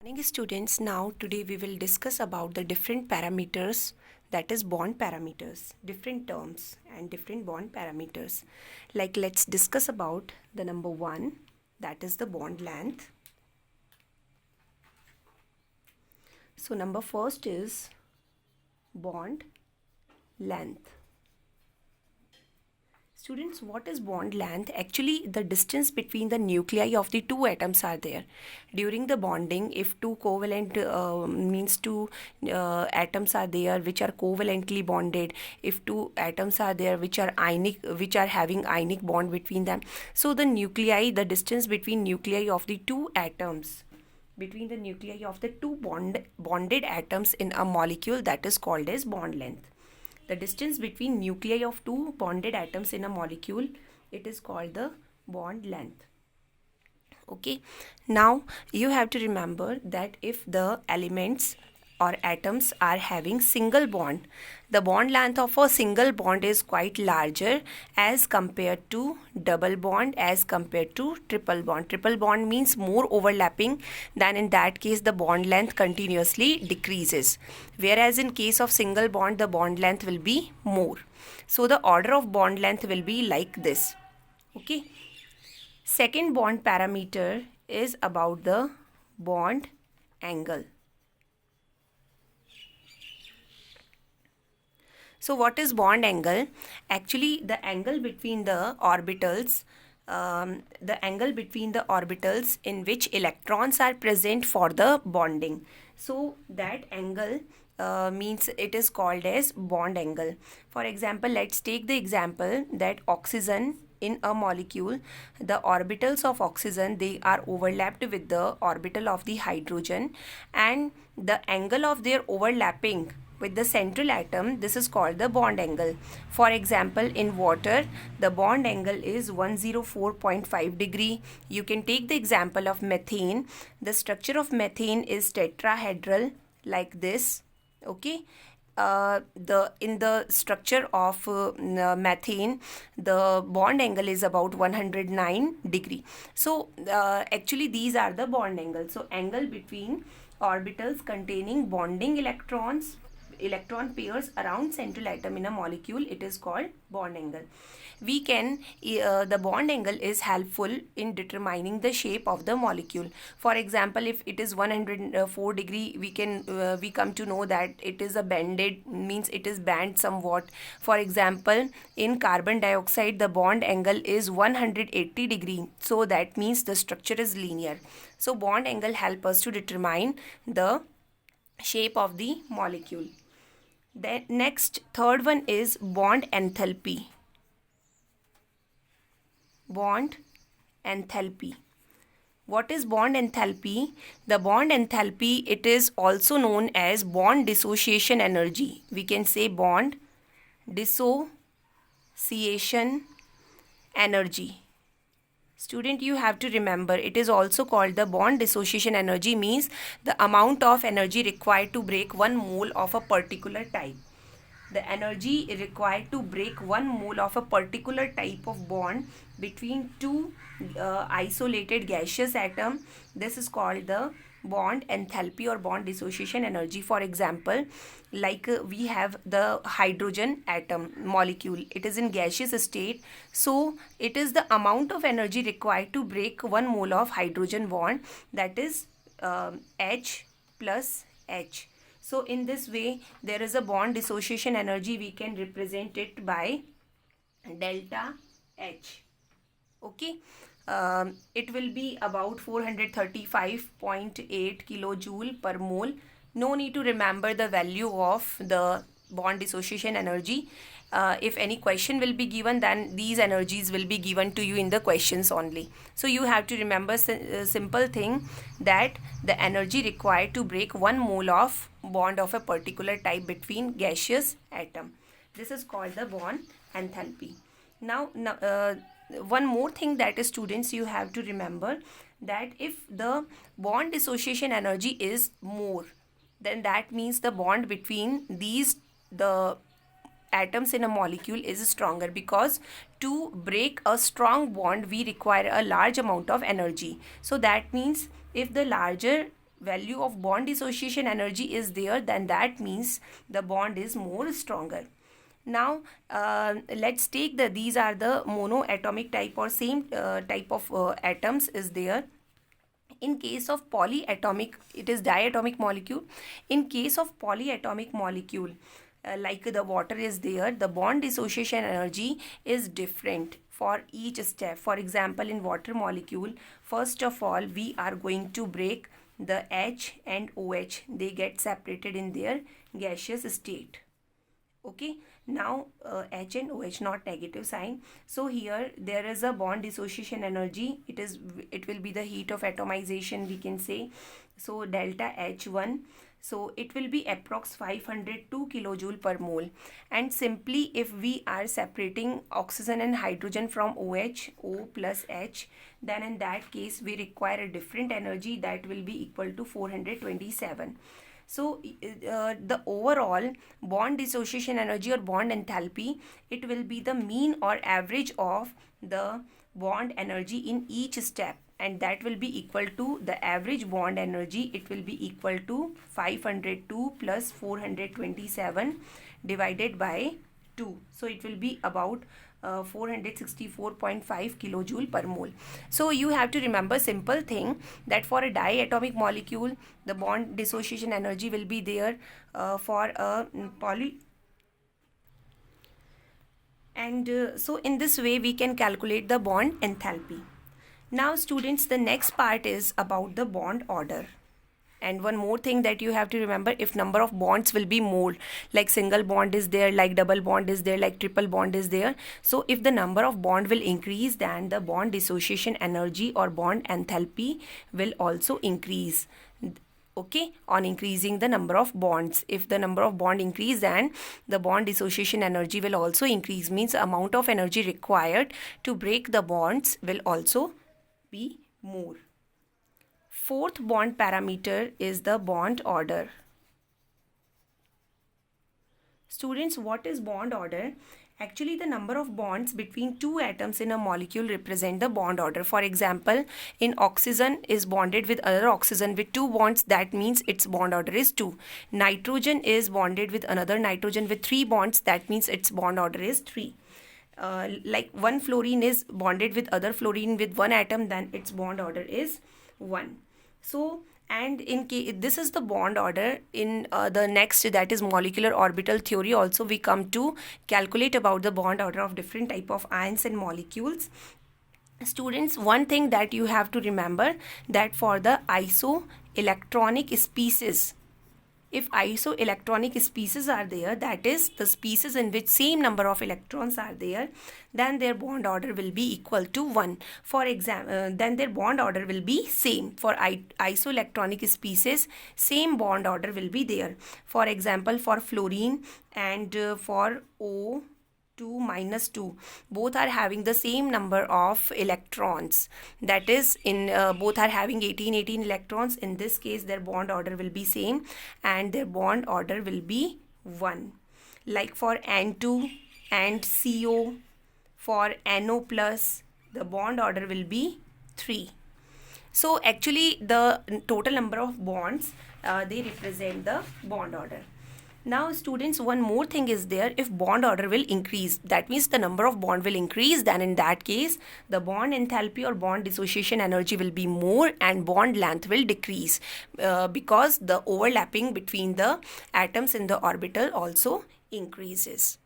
Morning students, now today we will discuss about the different parameters, that is bond parameters, different terms and different bond parameters. Like let's discuss about the number 1, that is the bond length. So number first is bond length. Students, what is bond length? Actually, the distance between the nuclei of the two atoms are there. During the bonding, if two covalent means two atoms are there which are covalently bonded, if two atoms are there which are ionic, which are having ionic bond between them, so the nuclei, the distance between nuclei of the two atoms, between the nuclei of the two bonded atoms in a molecule, that is called as bond length. The distance between nuclei of two bonded atoms in a molecule, it is called the bond length. Okay, now you have to remember that if the elements or atoms are having single bond, the bond length of a single bond is quite larger as compared to double bond, as compared to triple bond. Triple bond means more overlapping, then in that case the bond length continuously decreases, whereas in case of single bond the bond length will be more. So the order of bond length will be like this. Okay, second bond parameter is about the bond angle. So what is bond angle? Actually, the angle between the orbitals, in which electrons are present for the bonding. So that angle means it is called as bond angle. For example, let's take the example that oxygen in a molecule, the orbitals of oxygen, they are overlapped with the orbital of the hydrogen, and the angle of their overlapping with the central atom, this is called the bond angle. For example, in water, the bond angle is 104.5 degree. You can take the example of methane. The structure of methane is tetrahedral like this. Okay, in the structure of methane, the bond angle is about 109 degree. So actually these are the bond angles. So angle between orbitals containing bonding electron pairs around central atom in a molecule, it is called bond angle. We can the bond angle is helpful in determining the shape of the molecule. For example, if it is 104 degree, we come to know that it is a bended, means it is bent somewhat. For example, in carbon dioxide the bond angle is 180 degree, so that means the structure is linear. So bond angle help us to determine the shape of the molecule. Then next, third one is bond enthalpy. Bond enthalpy. What is bond enthalpy? The bond enthalpy, it is also known as bond dissociation energy. We can say bond dissociation energy. Student, you have to remember, it is also called the bond dissociation energy, means the amount of energy required to break 1 mole of a particular type. The energy required to break 1 mole of a particular type of bond between two isolated gaseous atom, this is called the bond enthalpy or bond dissociation energy. For example, like we have the hydrogen atom molecule, it is in gaseous state, so it is the amount of energy required to break 1 mole of hydrogen bond, that is H plus H. So in this way there is a bond dissociation energy, we can represent it by delta H. Okay, it will be about 435.8 kilojoule per mole. No need to remember the value of the bond dissociation energy. If any question will be given, then these energies will be given to you in the questions only. So you have to remember simple thing, that the energy required to break 1 mole of bond of a particular type between gaseous atom, this is called the bond enthalpy. Now one more thing, that is students, you have to remember that if the bond dissociation energy is more, then that means the bond between the atoms in a molecule is stronger, because to break a strong bond we require a large amount of energy. So that means if the larger value of bond dissociation energy is there, then that means the bond is more stronger. Now let's take these are the monoatomic type or same type of atoms is there. In case of polyatomic, it is diatomic molecule. In case of polyatomic molecule, like the water is there, the bond dissociation energy is different for each step. For example, in water molecule, first of all, we are going to break the H and OH. They get separated in their gaseous state. Okay, now H and OH not negative sign, so here there is a bond dissociation energy. It will be the heat of atomization, we can say. So delta H1, so it will be approx 502 kilojoule per mole. And simply if we are separating oxygen and hydrogen from OH, O plus H, then in that case we require a different energy that will be equal to 427. So the overall bond dissociation energy or bond enthalpy, it will be the mean or average of the bond energy in each step, and that will be equal to the average bond energy. It will be equal to 502 plus 427 divided by 2. So it will be about 464.5 kilojoule per mole. So you have to remember simple thing that for a diatomic molecule, the bond dissociation energy will be there for a poly. And so in this way we can calculate the bond enthalpy. Now students, the next part is about the bond order. And one more thing that you have to remember, if number of bonds will be more, like single bond is there, like double bond is there, like triple bond is there. So if the number of bond will increase, then the bond dissociation energy or bond enthalpy will also increase. Okay, on increasing the number of bonds. If the number of bond increase, then the bond dissociation energy will also increase. Means amount of energy required to break the bonds will also be more. Fourth bond parameter is the bond order. Students, what is bond order? Actually, the number of bonds between two atoms in a molecule represent the bond order. For example, in oxygen is bonded with other oxygen with 2 bonds, that means its bond order is 2. Nitrogen is bonded with another nitrogen with 3 bonds, that means its bond order is 3. Like one fluorine is bonded with other fluorine with 1 atom, then its bond order is 1. So, and in case this is the bond order, in the next, that is molecular orbital theory, also we come to calculate about the bond order of different type of ions and molecules. Students, one thing that you have to remember, that for the isoelectronic species, if isoelectronic species are there, that is the species in which same number of electrons are there, then their bond order will be equal to 1. For example, then their bond order will be same. For isoelectronic species, same bond order will be there. For example, for fluorine and for O2 minus 2, both are having the same number of electrons, that is in both are having 18 electrons. In this case their bond order will be same and their bond order will be 1. Like for N2 and CO, for NO plus, the bond order will be 3. So actually the total number of bonds they represent the bond order. Now students, one more thing is there, if bond order will increase, that means the number of bond will increase, then in that case the bond enthalpy or bond dissociation energy will be more and bond length will decrease because the overlapping between the atoms in the orbital also increases.